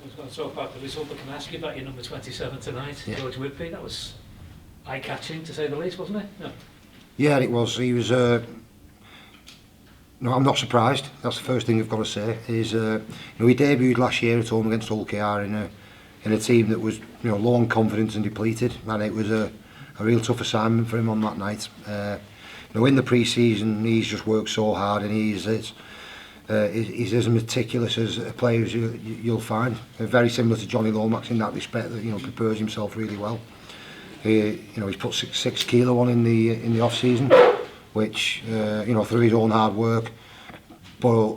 was going to talk about the result, but can I ask you about your number 27 tonight, George Whitby? That was eye-catching, to say the least, wasn't it? No. Yeah, it was. He was. No, I'm not surprised. That's the first thing I've got to say. Is he debuted last year at home against Hull KR in a team that was low on confidence and depleted, and it was a real tough assignment for him on that night. In the pre-season, he's just worked so hard, and he's as meticulous as a player as you'll find. Very similar to Jonny Lomax in that respect, that prepares himself really well. He's put 6 kilo on in the off season, which through his own hard work, but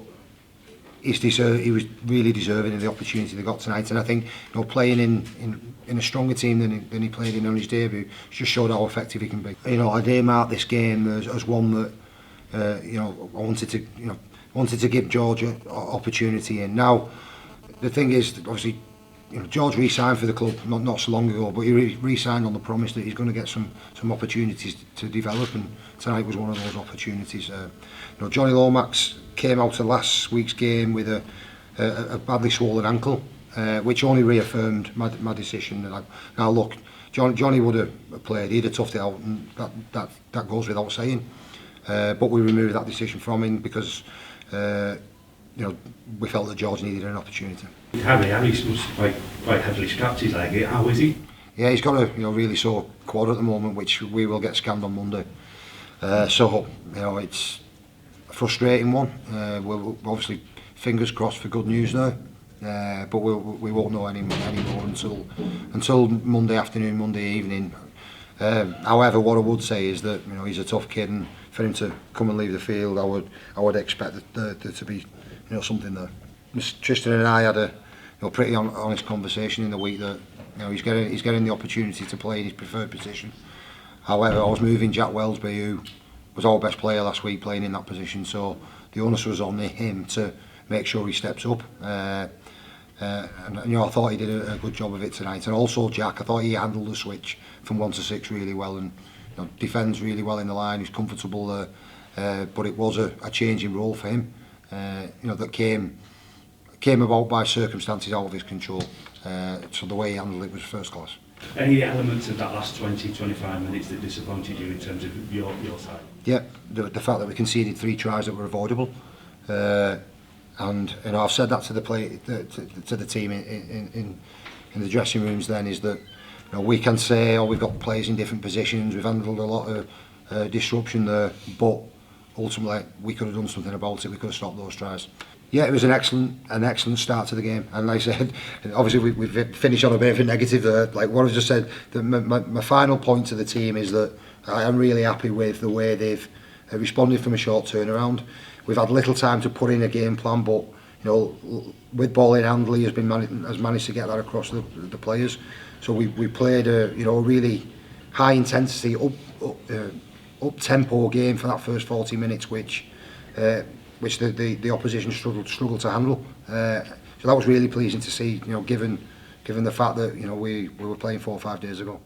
he was really deserving of the opportunity they got tonight. And I think playing in a stronger team than he played in on his debut just showed how effective he can be. I dare mark this game as one that I wanted to give George an opportunity in. Now the thing is, obviously, George re-signed for the club not so long ago, but he re-signed on the promise that he's going to get some opportunities to develop, and tonight was one of those opportunities. Jonny Lomax came out of last week's game with a badly swollen ankle, which only reaffirmed my decision. Now look, Jonny would have played, he'd have toughed it out, and that goes without saying. But we removed that decision from him because we felt that George needed an opportunity. Harry's was quite heavily strapped, his leg. How is he? Yeah, he's got a really sore quad at the moment, which we will get scanned on Monday. So it's a frustrating one. We're obviously fingers crossed for good news now, but we won't know any more until Monday afternoon, Monday evening. However, what I would say is that he's a tough kid, and for him to come and leave the field, I would expect there to be something there. Tristan and I had a pretty honest conversation in the week that he's getting the opportunity to play in his preferred position. However, I was moving Jack Wellsby, who was our best player last week, playing in that position, so the onus was on him to make sure he steps up. And I thought he did a good job of it tonight. And also Jack, I thought he handled the switch from 1 to 6 really well, and defends really well in the line. He's comfortable there, but it was a changing role for him. That came about by circumstances out of his control. So the way he handled it was first class. Any elements of that last 20-25 minutes that disappointed you in terms of your side? Yeah, the fact that we conceded 3 tries that were avoidable, and I've said that to the team in the dressing rooms. Then is that we can say, we've got players in different positions, we've handled a lot of disruption there, but ultimately we could have done something about it. We could have stopped those tries. Yeah, it was an excellent start to the game, and like I said, obviously we've finished on a bit of a negative there. Like what I just said, my final point to the team is that I am really happy with the way they've responded from a short turnaround. We've had little time to put in a game plan, but with ball in hand, Lee has managed to get that across the players. So we played a really high intensity, up tempo game for that first 40 minutes, which the opposition struggled to handle. So that was really pleasing to see, given the fact that we were playing 4 or 5 days ago.